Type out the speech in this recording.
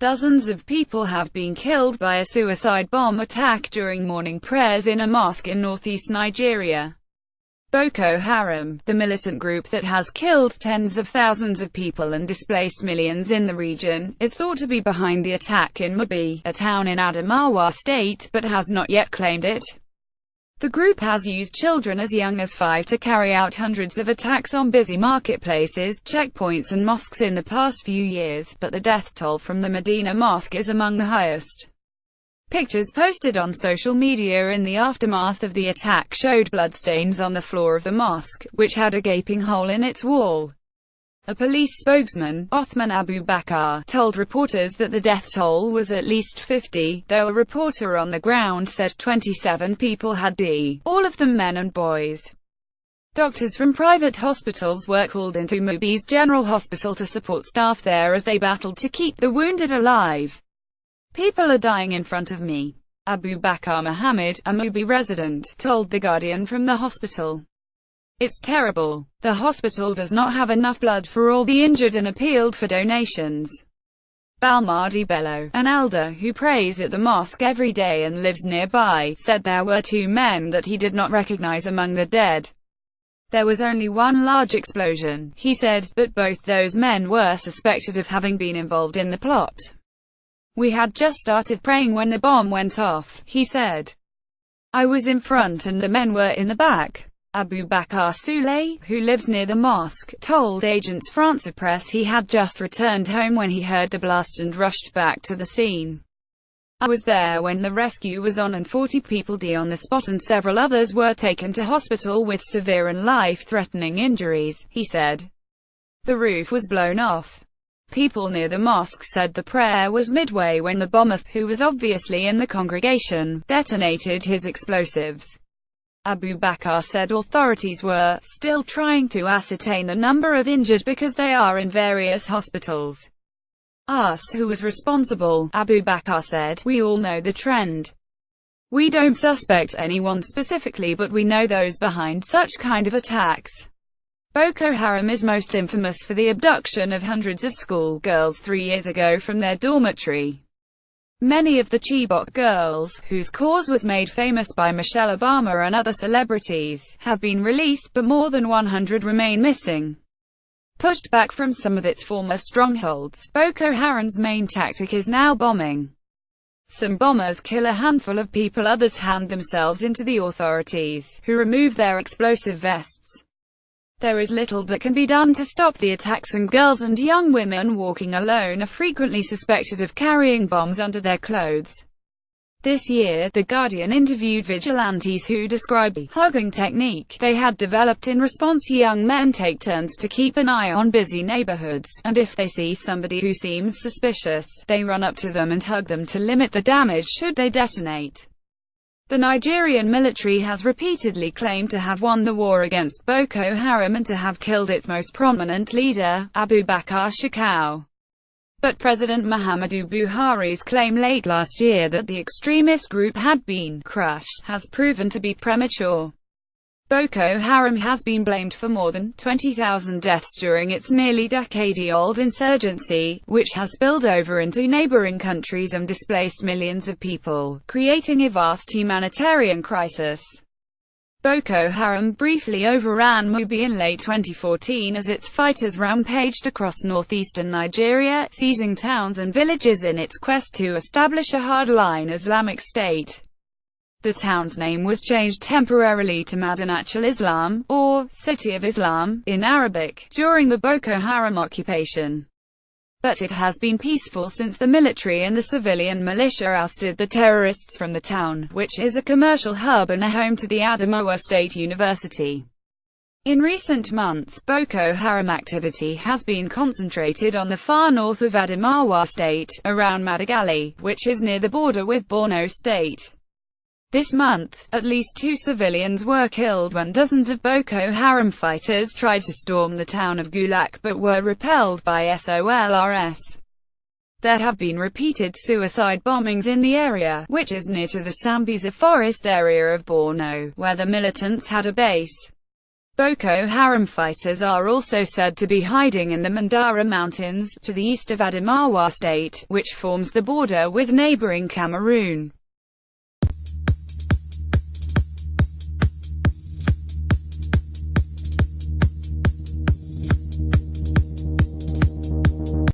Dozens of people have been killed by a suicide bomb attack during morning prayers in a mosque in northeast Nigeria. Boko Haram, the militant group that has killed tens of thousands of people and displaced millions in the region, is thought to be behind the attack in Mubi, a town in Adamawa State, but has not yet claimed it. The group has used children as young as 5 to carry out hundreds of attacks on busy marketplaces, checkpoints and mosques in the past few years, but the death toll from the Medina Mosque is among the highest. Pictures posted on social media in the aftermath of the attack showed bloodstains on the floor of the mosque, which had a gaping hole in its wall. A police spokesman, Othman Abu Bakar, told reporters that the death toll was at least 50, though a reporter on the ground said 27 people had died, all of them men and boys. Doctors from private hospitals were called into Mubi's General Hospital to support staff there as they battled to keep the wounded alive. "People are dying in front of me," Abu Bakar Muhammad, a Mubi resident, told The Guardian from the hospital. "It's terrible. The hospital does not have enough blood for all the injured," and appealed for donations. Balmadi Bello, an elder who prays at the mosque every day and lives nearby, said there were 2 men that he did not recognize among the dead. "There was only one large explosion," he said, "but both those men were suspected of having been involved in the plot. We had just started praying when the bomb went off," he said. "I was in front and the men were in the back." Abu Bakar Souley, who lives near the mosque, told Agence France-Presse he had just returned home when he heard the blast and rushed back to the scene. "I was there when the rescue was on and 40 people died on the spot and several others were taken to hospital with severe and life-threatening injuries," he said. The roof was blown off. People near the mosque said the prayer was midway when the bomber, who was obviously in the congregation, detonated his explosives. Abu Bakar said authorities were still trying to ascertain the number of injured because they are in various hospitals. "Us, who was responsible," Abu Bakar said, "we all know the trend. We don't suspect anyone specifically, but we know those behind such kind of attacks." Boko Haram is most infamous for the abduction of hundreds of school girls 3 years ago from their dormitory. Many of the Chibok girls, whose cause was made famous by Michelle Obama and other celebrities, have been released, but more than 100 remain missing. Pushed back from some of its former strongholds, Boko Haram's main tactic is now bombing. Some bombers kill a handful of people, others hand themselves into the authorities, who remove their explosive vests. There is little that can be done to stop the attacks, and girls and young women walking alone are frequently suspected of carrying bombs under their clothes. This year, The Guardian interviewed vigilantes who described the hugging technique they had developed. In response, young men take turns to keep an eye on busy neighborhoods, and if they see somebody who seems suspicious, they run up to them and hug them to limit the damage should they detonate. The Nigerian military has repeatedly claimed to have won the war against Boko Haram and to have killed its most prominent leader, Abu Bakar Shekau. But President Muhammadu Buhari's claim late last year that the extremist group had been crushed has proven to be premature. Boko Haram has been blamed for more than 20,000 deaths during its nearly decade-old insurgency, which has spilled over into neighboring countries and displaced millions of people, creating a vast humanitarian crisis. Boko Haram briefly overran Mubi in late 2014 as its fighters rampaged across northeastern Nigeria, seizing towns and villages in its quest to establish a hardline Islamic State. The town's name was changed temporarily to Madinatul Islam, or City of Islam, in Arabic, during the Boko Haram occupation. But it has been peaceful since the military and the civilian militia ousted the terrorists from the town, which is a commercial hub and a home to the Adamawa State University. In recent months, Boko Haram activity has been concentrated on the far north of Adamawa State, around Madagali, which is near the border with Borno State. This month, at least 2 civilians were killed when dozens of Boko Haram fighters tried to storm the town of Gulak but were repelled by SOLRS. There have been repeated suicide bombings in the area, which is near to the Sambisa forest area of Borno, where the militants had a base. Boko Haram fighters are also said to be hiding in the Mandara Mountains, to the east of Adamawa State, which forms the border with neighboring Cameroon.